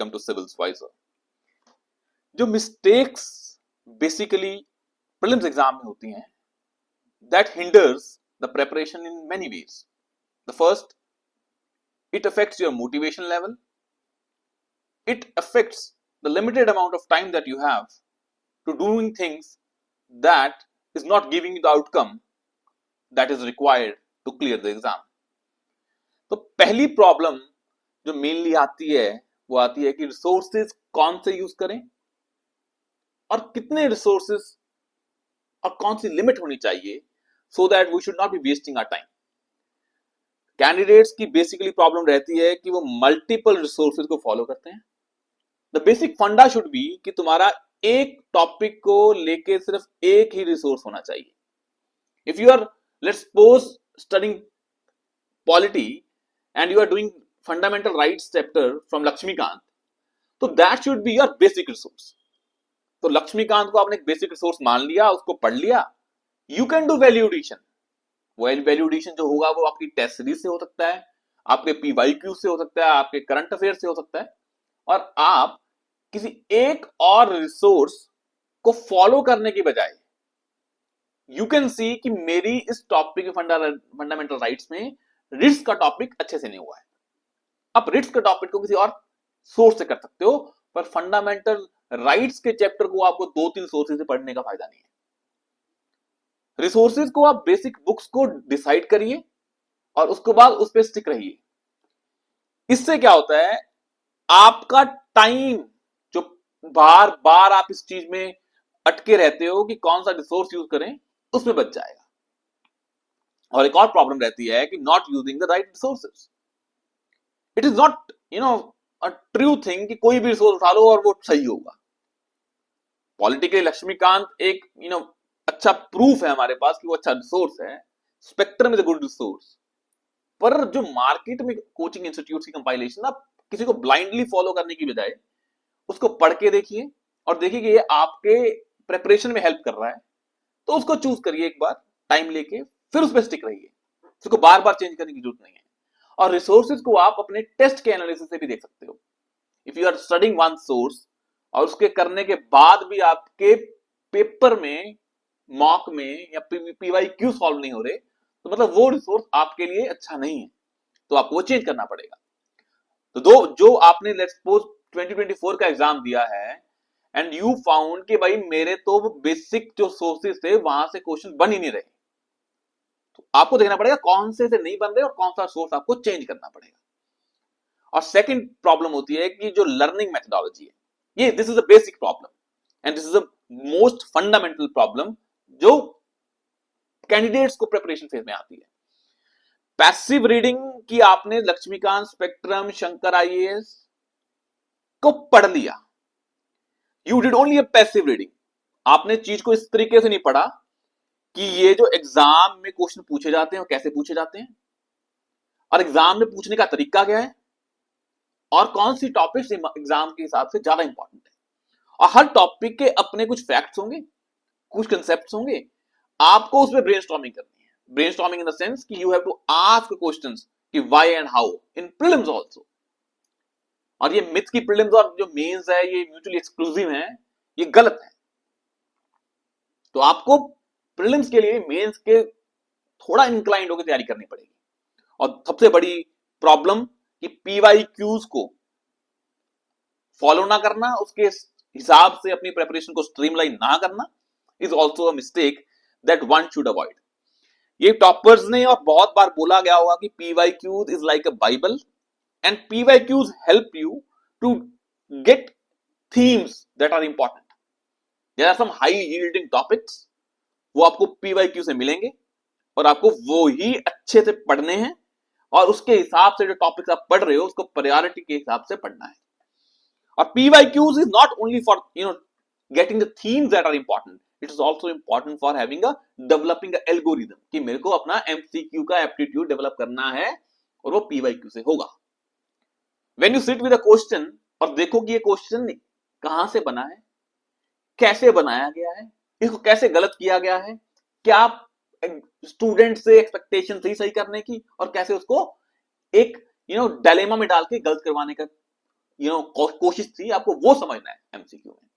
Welcome to Civils Wiser. जो mistakes basically prelims exam में होती हैं, that hinders the preparation in many ways. The first, it affects your motivation level. It affects the limited amount of time that you have to doing things that is not giving you the outcome that is required to clear the exam. तो पहली problem जो mainly आती है वो आती है कि resources कौन से यूज करें और कितने रिसोर्सेज और कौन सी लिमिट होनी चाहिए, so that we should not be wasting our time. Candidates की बेसिकली प्रॉब्लम रहती है कि वो मल्टीपल रिसोर्सेज को फॉलो करते हैं। द बेसिक फंडा शुड बी कि तुम्हारा एक टॉपिक को लेके सिर्फ एक ही रिसोर्स होना चाहिए। If you are let's suppose studying polity and you are doing fundamental rights chapter from Laxmikanth, तो that should be your basic resource. तो लक्ष्मीकांत को आपने एक बेसिक रिसोर्स मान लिया, उसको पढ़ लिया। You can do value addition. Value addition जो होगा वो आपकी टेस्ट सीरीज से हो सकता है, आपके पीवाईक्यू से हो सकता है, आपके करंट अफेयर से हो सकता है, और आप किसी एक और रिसोर्स को फॉलो करने की बजाय यू कैन सी कि मेरी इस टॉपिक फंडामेंटल राइट्स में रिट्स का टॉपिक अच्छे से नहीं हुआ है। आप रिट्स के टॉपिक को किसी और सोर्स से कर सकते हो, पर फंडामेंटल राइट्स के चैप्टर को आपको 2-3 सोर्सेज से पढ़ने का फायदा नहीं है। रिसोर्सेज को आप बेसिक बुक्स को डिसाइड करिए और उसके बाद उस पर स्टिक रहिए। इससे क्या होता है, आपका टाइम जो बार बार आप इस चीज में अटके रहते हो कि कौन सा रिसोर्स यूज करें, उसमें बच जाएगा। और एक और प्रॉब्लम रहती है कि not using the right resources. It is not a true thing कि कोई भी रिसोर्स उठा लो और वो सही होगा। पॉलिटिकली लक्ष्मीकांत एक अच्छा प्रूफ है हमारे पास कि वो अच्छा रिसोर्स है। Spectrum is a good resource. पर जो मार्केट में कोचिंग इंस्टीट्यूट की कंपाइलेशन, आप किसी को ब्लाइंडली फॉलो करने की बजाय उसको पढ़ के देखिए और देखिए कि ये आपके प्रिपरेशन में हेल्प कर रहा है, तो उसको चूज करिए एक बार टाइम लेके, फिर उस पर स्टिक रहिए। उसको बार बार चेंज करने की जरूरत नहीं है। और रिसोर्सेज को आप अपने टेस्ट के एनालिसिस से भी देख सकते हो। If you are studying one source और उसके करने के बाद भी आपके पेपर में, मॉक में या पीवाईक्यू सॉल्व नहीं हो रहे, तो मतलब वो रिसोर्स आपके लिए अच्छा नहीं है, तो आपको वो चेंज करना पड़ेगा। तो जो आपने लेट्स सपोज 2024 का एग्जाम दिया है एंड यू फाउंड कि भाई मेरे तो बेसिक जो सोर्सेज थे वहां से क्वेश्चन बन ही नहीं रहे, तो आपको देखना पड़ेगा कौन से नहीं बन रहे और कौन सा सोर्स आपको चेंज करना पड़ेगा। और सेकंड प्रॉब्लम होती है कि जो लर्निंग मेथोडोलॉजी है, ये this is a basic problem and this is a most fundamental problem जो कैंडिडेट्स को प्रिपरेशन फेज में आती है। पैसिव रीडिंग की आपने लक्ष्मीकांत, स्पेक्ट्रम, शंकर आईएएस को पढ़ लिया, you did only a passive reading. आपने चीज को इस तरीके से नहीं पढ़ा कि ये जो एग्जाम में क्वेश्चन पूछे जाते हैं और कैसे पूछे जाते हैं, और एग्जाम में पूछने का तरीका क्या है, और कौन सी टॉपिक्स एग्जाम के हिसाब से ज्यादा इंपॉर्टेंट है। और हर टॉपिक के अपने कुछ फैक्ट्स होंगे, कुछ कंसेप्ट्स होंगे, आपको उसमें ब्रेनस्टॉर्मिंग करनी है। ब्रेनस्टॉर्मिंग इन द सेंस कि you have to ask questions कि why and how in prelims also. और ये मिथ की प्रीलिम्स और जो मेंस है ये म्यूचुअली एक्सक्लूसिव है, ये गलत है। तो आपको प्रीलिम्स के लिए मेंस के थोड़ा इंक्लाइंड होकर तैयारी करनी पड़ेगी। और सबसे बड़ी प्रॉब्लम कि पीवाईक्यूज को फॉलो ना करना, उसके हिसाब से अपनी प्रिपरेशन को स्ट्रीमलाइन ना करना is also a mistake that one should avoid. ये टॉपर्स ने और बहुत बार बोला गया होगा कि PYQs is like a Bible and PYQs help you to get themes that are important. There are some high yielding topics, वो आपको पीवाईक्यू से मिलेंगे और आपको वो ही अच्छे से पढ़ने हैं और उसके हिसाब से जो टॉपिक्स आप पढ़ रहे हो उसको प्रायोरिटी के हिसाब से पढ़ना है। और PYQs is not only for getting the themes that are important, it is also important for having a developing a algorithm कि मेरे को अपना MCQ का एप्टीट्यूड डेवलप करना है और वो PYQ से होगा। When you sit with a question और देखो कि ये क्वेश्चन कहां से बना है, कैसे बनाया गया है, इसको कैसे गलत किया गया है, क्या स्टूडेंट से एक्सपेक्टेशन सही करने की और कैसे उसको एक डायलेमा में डाल के गलत करवाने का कोशिश थी, आपको वो समझना है एमसीक्यू में।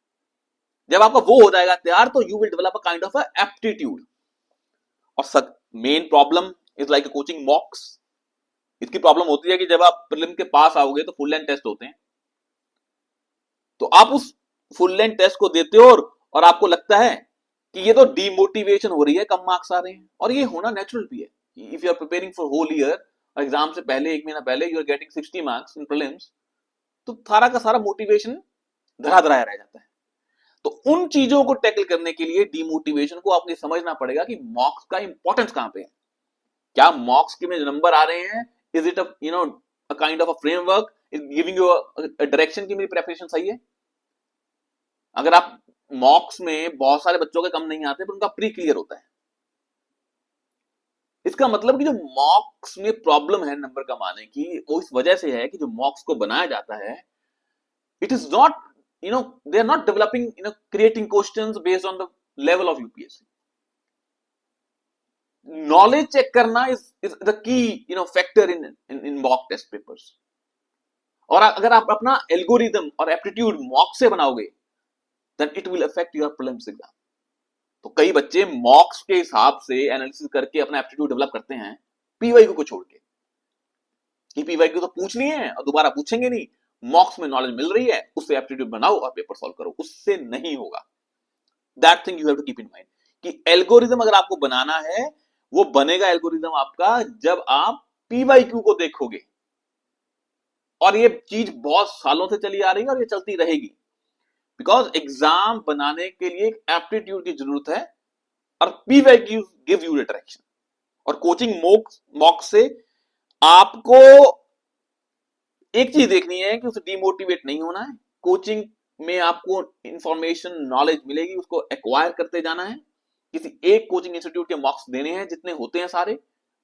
जब आपका वो हो जाएगा तैयार, तो you will develop a kind of aptitude. और main problem is like coaching mocks. इसकी प्रॉब्लम होती है कि जब आप प्रीलिम के पास आओगे तो फुल लेंथ टेस्ट होते हैं, तो आप उस फुल लेंथ टेस्ट को देते हो और आपको लगता है कि ये तो डीमोटिवेशन हो रही है, कम मार्क्स आ रहे हैं, और ये होना नेचुरल भी है। If you are preparing for whole year, exam से पहले 1 महीना पहले you are getting 60 marks in prelims, तो सारा का सारा मोटिवेशन धरा धराया रह जाता है। तो उन चीजों को टैकल करने के लिए डीमोटिवेशन को आपने समझना पड़ेगा कि मॉक्स का इंपॉर्टेंस कहां पे है। क्या मॉक्स के में जो नंबर आ रहे हैं, is it a kind of a framework, is giving you a direction की मेरी प्रिपरेशन सही है। अगर आप मॉक्स में बहुत सारे बच्चों के कम नहीं आते पर उनका प्री क्लियर होता है, इसका मतलब कि जो मॉक्स में प्रॉब्लम है नंबर कमाने की, वो इस वजह से है कि जो मॉक्स को बनाया जाता है, it is not they are not developing, creating questions based on the level of UPSC. Knowledge check करना is the key factor in mock test papers. और अगर आप अपना एल्गोरिदम और एप्टीट्यूड मॉक से बनाओगे, then it will affect your prelims exam. तो कई बच्चे मॉक्स के हिसाब से एनालिसिस करके अपना एप्टीट्यूड डेवलप करते हैं पीवाईक्यू को छोड़ के, कि पीवाईक्यू तो पूछनी है और दोबारा पूछेंगे नहीं, मॉक्स में नॉलेज मिल रही है, उससे एप्टीट्यूड बनाओ और पेपर सॉल्व करो। उससे नहीं होगा। That thing you have to keep in mind कि एल्गोरिदम अगर आपको बनाना है, वो बनेगा एल्गोरिदम आपका जब आप पीवाईक्यू को देखोगे। और ये चीज बहुत सालों से चली आ रही है और ये चलती रहेगी, बिकॉज एग्जाम बनाने के लिए एक एप्टीट्यूड की जरूरत है और पीवाईक्यू गिव यू डायरेक्शन। और कोचिंग मॉक से आपको एक चीज देखनी है कि उसे डिमोटिवेट नहीं होना है। कोचिंग में आपको इंफॉर्मेशन नॉलेज मिलेगी, उसको एक्वायर करते जाना है। किसी एक कोचिंग इंस्टीट्यूट के मॉक्स देने हैं जितने होते हैं सारे,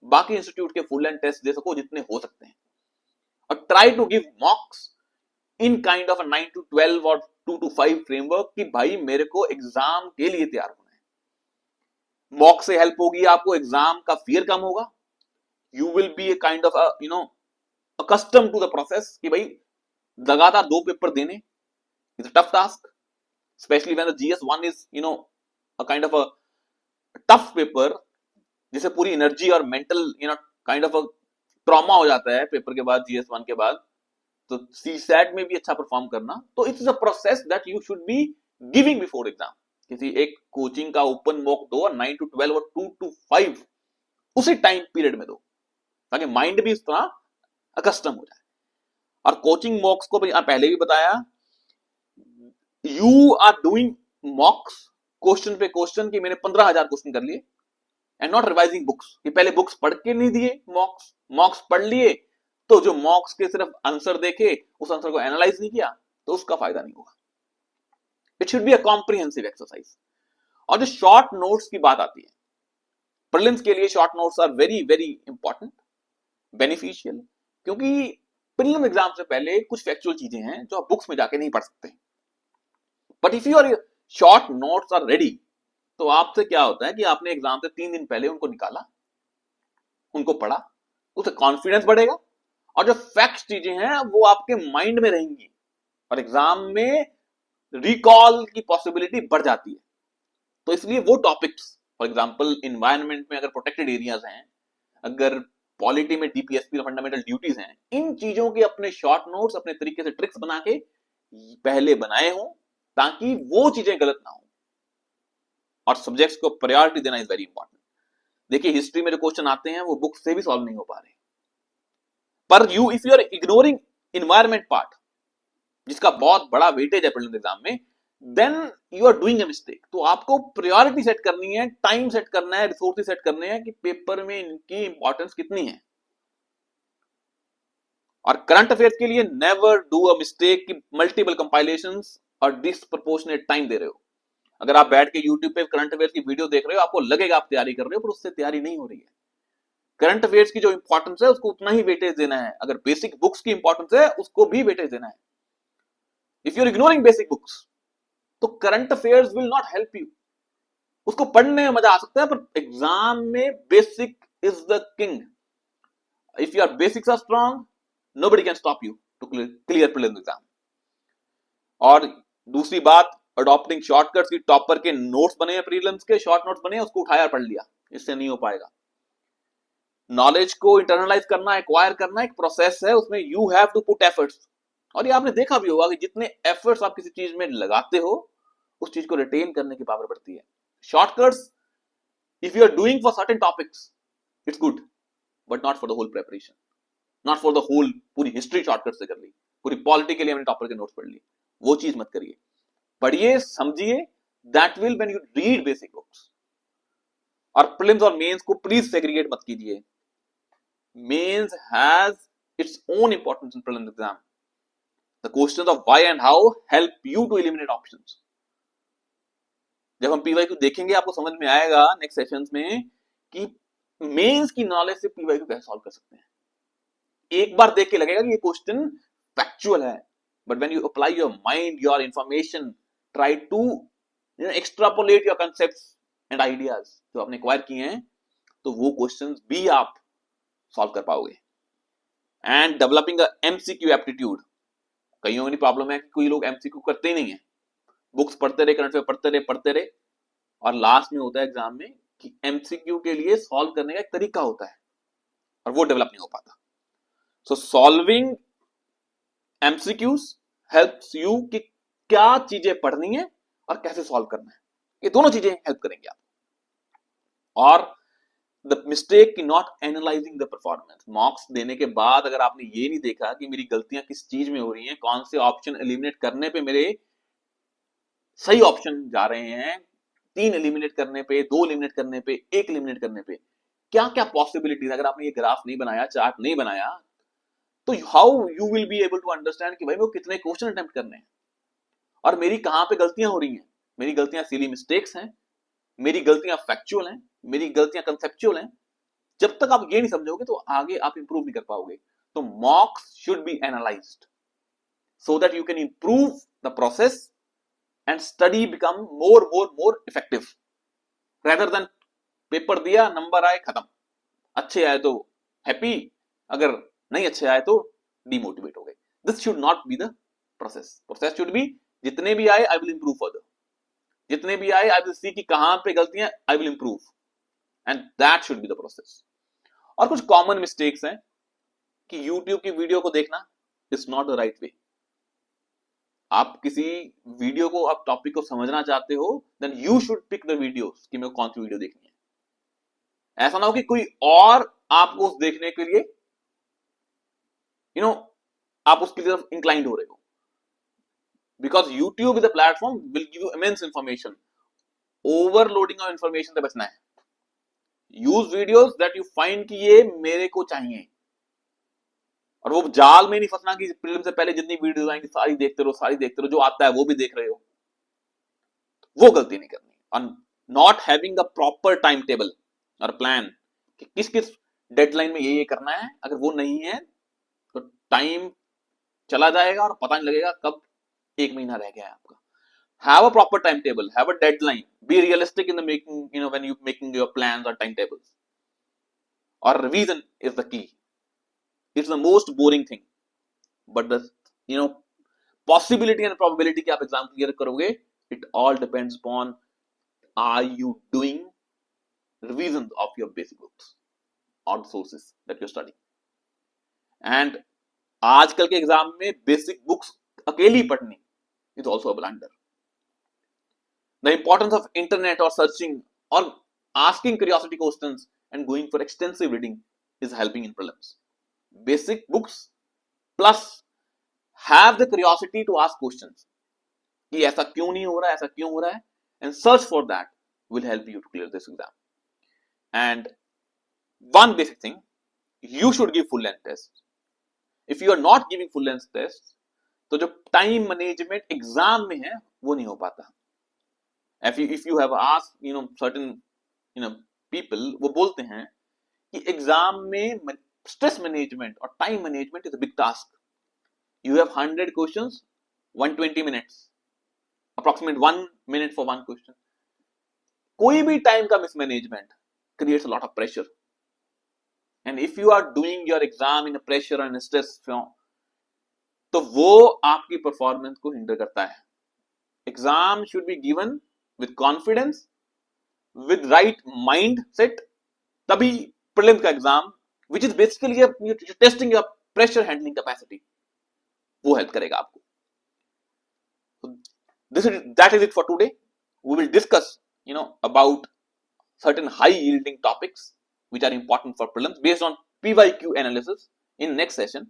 बाकी इंस्टीट्यूट के फुल एंड टेस्ट दे सको जितने हो सकते हैं, और try to give mocks in kind of 9 to 12 और 2 to 5 फ्रेमवर्क कि भाई मेरे को एग्जाम के लिए तैयार होना है। मॉक से हेल्प होगी आपको, एग्जाम का फियर कम होगा, you will B a kind of accustomed to the process कि भाई लगातार 2 पेपर देने is a tough task, especially when the GS1 is a kind of a tough paper, जिसे पूरी एनर्जी और mental kind of a trauma हो जाता है पेपर के बाद, GS1 के बाद। तो CSAT में भी अच्छा परफॉर्म करना, तो it is a process that you should be giving before exam. किसी एक कोचिंग का ओपन मॉक दो 9 to 12 और 2 to 5 उसी टाइम पीरियड में दो, ताकि माइंड भी इस तरह अकस्टम हो जाए। और कोचिंग मॉक्स को पहले भी बताया, you are doing mocks question पे क्वेश्चन की मैंने 15,000 क्वेश्चन कर लिए, एंड नॉट रिवाइजिंग बुक्स कि पहले बुक्स पढ़ के नहीं दिए, मॉक्स पढ़ लिए तो जो मॉक्स के सिर्फ आंसर देखे, उस आंसर को एनालाइज नहीं किया, तो उसका फायदा नहीं होगा। It should be a comprehensive exercise. और जो शॉर्ट नोट्स की बात आती है, प्रीलिम्स के लिए short notes are very very important, beneficial, क्योंकि प्रीलिम एग्जाम से पहले कुछ फैक्चुअल चीजें हैं जो आप बुक्स में जाके नहीं पढ़ सकते। But if your short notes are ready, तो आपसे क्या होता है कि आपने एग्जाम से 3 दिन पहले उनको निकाला, उनको पढ़ा, उससे कॉन्फिडेंस बढ़ेगा, और जो फैक्ट्स चीजें हैं वो आपके माइंड में रहेंगी, और एग्जाम में रिकॉल की पॉसिबिलिटी बढ़ जाती है। तो इसलिए वो टॉपिक्स, फॉर एग्जांपल एनवायरनमेंट में अगर प्रोटेक्टेड एरियाज हैं, अगर पॉलिटी में डीपीएसपी फंडामेंटल ड्यूटीज हैं, इन चीजों के अपने शॉर्ट नोट्स अपने तरीके से ट्रिक्स बना के पहले बनाए हों, ताकि वो चीजें गलत ना हो। और सब्जेक्ट्स को प्रायोरिटी देना इज वेरी इंपॉर्टेंट। देखिए हिस्ट्री में जो क्वेश्चन आते हैं वो बुक से भी सॉल्व नहीं हो पा रहे, पर if you are ignoring environment part, जिसका बहुत बड़ा वेटेज है प्रीलिम्स एग्जाम में, then you are doing a mistake. तो आपको प्रायोरिटी सेट करनी है, टाइम सेट करना है, रिसोर्सेज सेट करने हैं कि पेपर में इनकी इंपॉर्टेंस कितनी है। और करंट अफेयर्स के लिए नेवर डू अ मिस्टेक कि मल्टीपल कंपाइलेशंस और डिसप्रोपोर्शनेट टाइम दे रहे हो। अगर आप बैठ के YouTube पे करंट अफेयर्स की वीडियो देख रहे हो, आपको लगेगा आप तैयारी कर रहे हो, पर उससे तैयारी नहीं हो रही है। करंट अफेयर्स की जो इंपॉर्टेंस है उसको उतना ही वेटेज देना है, अगर बेसिक बुक्स की इंपॉर्टेंस है उसको भी वेटेज देना है। If you are ignoring basic books, तो current affairs will not help you. उसको पढ़ने में मजा आ सकता है, पर एग्जाम में basic is the king. If your basics are strong, nobody can stop you to clear prelims exam. और दूसरी बात, अडॉप्टिंग शॉर्टकट्स की टॉपर के नोट्स बने हैं, प्रीलिम्स के शॉर्ट नोट्स बने हैं, उसको उठाया पढ़ लिया, इससे नहीं हो पाएगा। नॉलेज को इंटरनलाइज करना, एक्वायर करना एक प्रोसेस है, उसमें you have to put efforts. और ये आपने देखा भी होगा कि जितने एफर्ट्स आप किसी चीज में लगाते हो, उस चीज को रिटेन करने की पावर बढ़ती है। Shortcuts, if you are doing for certain topics, it's good, but not for the whole preparation, not for the whole. पूरी हिस्ट्री शॉर्टकट से कर ली, पूरी पॉलिटी के लिए हमने टॉपर के नोट्स पढ़ लिए, वो चीज मत करिए। पढ़िए, समझिए, that will when you read basic books. और प्रीलिम्स और मेंस को प्लीज सेग्रीगेट मत कीजिए। Mains has its own importance in prelims exam. The questions of why and how help you to eliminate options. जब हम पीवाईक्यू देखेंगे, आपको समझ में आएगा नेक्स्ट सेशंस में कि मेंस की नॉलेज से पीवाईक्यू कैसे सॉल्व कर सकते हैं। एक बार देख के लगेगा कि ये क्वेश्चन फैक्चुअल है, but when you apply your mind, your information, try to extrapolate your concepts and ideas जो आपने एक्वायर किए हैं, तो वो क्वेश्चंस भी आप सॉल्व कर पाओगे। And developing a MCQ aptitude. कईयों की प्रॉब्लम है कि कोई लोग एमसीक्यू करते ही नहीं है, बुक्स पढ़ते रहे, करंट अफेयर पढ़ते रहे, और लास्ट में होता है एग्जाम में कि एमसीक्यू के लिए सॉल्व करने का एक तरीका होता है, और वो डेवलप नहीं हो पाता। सो सॉल्विंग एमसीक्यूज हेल्प्स यू कि क्या चीजें पढ़नी है और कैसे सॉल्व करना है, ये दोनों चीजें हेल्प करेंगे आप। और द मिस्टेक की not analysing the performance. Marks देने के बाद अगर आपने ये नहीं देखा कि मेरी गलतियां किस चीज में हो रही हैं, कौन से ऑप्शन एलिमिनेट करने पे मेरे सही ऑप्शन जा रहे हैं, 3 एलिमिनेट करने पे, 2 एलिमिनेट करने पे, 1 एलिमिनेट करने पे, क्या क्या पॉसिबिलिटीज, अगर आपने ये ग्राफ नहीं बनाया, चार्ट नहीं बनाया, तो how you will be able to understand कि भाई वो कितने क्वेश्चन अटेम्प्ट करने हैं और मेरी कहां पे गलतियां हो रही हैं। मेरी गलतियां सिली मिस्टेक्स हैं, मेरी गलतियां फैक्चुअल हैं, मेरी गलतियां कंसेप्चुअल हैं। जब तक आप ये नहीं समझोगे तो आगे आप इंप्रूव नहीं कर पाओगे। तो मॉक्स should be analysed so that you can improve the process and study become more effective, rather than paper दिया, नंबर आए, खत्म। अच्छे आए तो हैप्पी, अगर नहीं अच्छे आए तो डिमोटिवेट हो गए। This should not be the process. Process should be जितने भी आए आई विल इंप्रूव फर्दर, जितने भी आए आई विल सी कि कहां पे गलतियां, I will improve, and that should be the process. और कुछ कॉमन मिस्टेक्स हैं कि यूट्यूब की वीडियो को देखना is not the right way. आप किसी वीडियो को, आप टॉपिक को समझना चाहते हो, then you should pick the videos कि मेरे को कौन सी वीडियो देखनी है। ऐसा ना हो कि कोई और आपको उस देखने के लिए आप उसकी तरफ इंक्लाइंड हो रहे हो, because YouTube is a platform will give you immense information. Overloading of information से बचना है। Use videos that you find कि ये मेरे को चाहिए, और वो जाल में नहीं फंसना कि प्रीलिम से पहले जितनी वीडियोस आएंगी सारी देखते रहो, सारी देखते रहो, जो आता है वो भी देख रहे हो। वो गलती नहीं करनी। और not having a proper time table और प्लान कि किस किस डेडलाइन में ये करना है, अगर वो नहीं है तो टाइम चला जाएगा और पता नहीं लगेगा कब 1 महीना रह गया है आपका। Have a proper timetable, have a deadline, be realistic in the making, when you making your plans or timetables. Or revision is the key. It's the most boring thing, but the possibility and probability कि आप exam clear करोगे, it all depends upon are you doing revision of your basic books or the sources that you're studying. And आजकल के exam में basic books अकेली पढ़नी is also a blunder. The importance of internet or searching or asking curiosity questions and going for extensive reading is helping in prelims. Basic books plus have the curiosity to ask questions कि ऐसा क्यों नहीं हो रहा है, ऐसा क्यों हो रहा है, and search for that will help you to clear this exam. And one basic thing, you should give full length tests. If you are not giving full length tests, तो जो time management exam में है वो नहीं हो पाता। If you have asked certain people, वो बोलते हैं कि एग्जाम में स्ट्रेस मैनेजमेंट और time management is a big task. You have 100 questions, 120 minutes, approximate 1 minute for 1 question. कोई भी टाइम का mismanagement creates a lot of pressure, and if you are doing your exam in a pressure and stress, तो वो आपकी performance को hinder करता है। Exam should be given with confidence, with right mind set, तभी prelims का exam which is basically testing your pressure handling capacity, वो help करेगा आपको। That is it for today. We will discuss about certain high yielding topics which are important for prelims based on PYQ analysis in next session,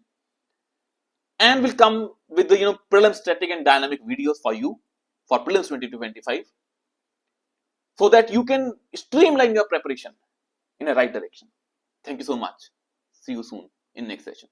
and we'll come with the prelim static and dynamic videos for you for prelims 2025, so that you can streamline your preparation in a right direction. Thank you so much. See you soon in next session.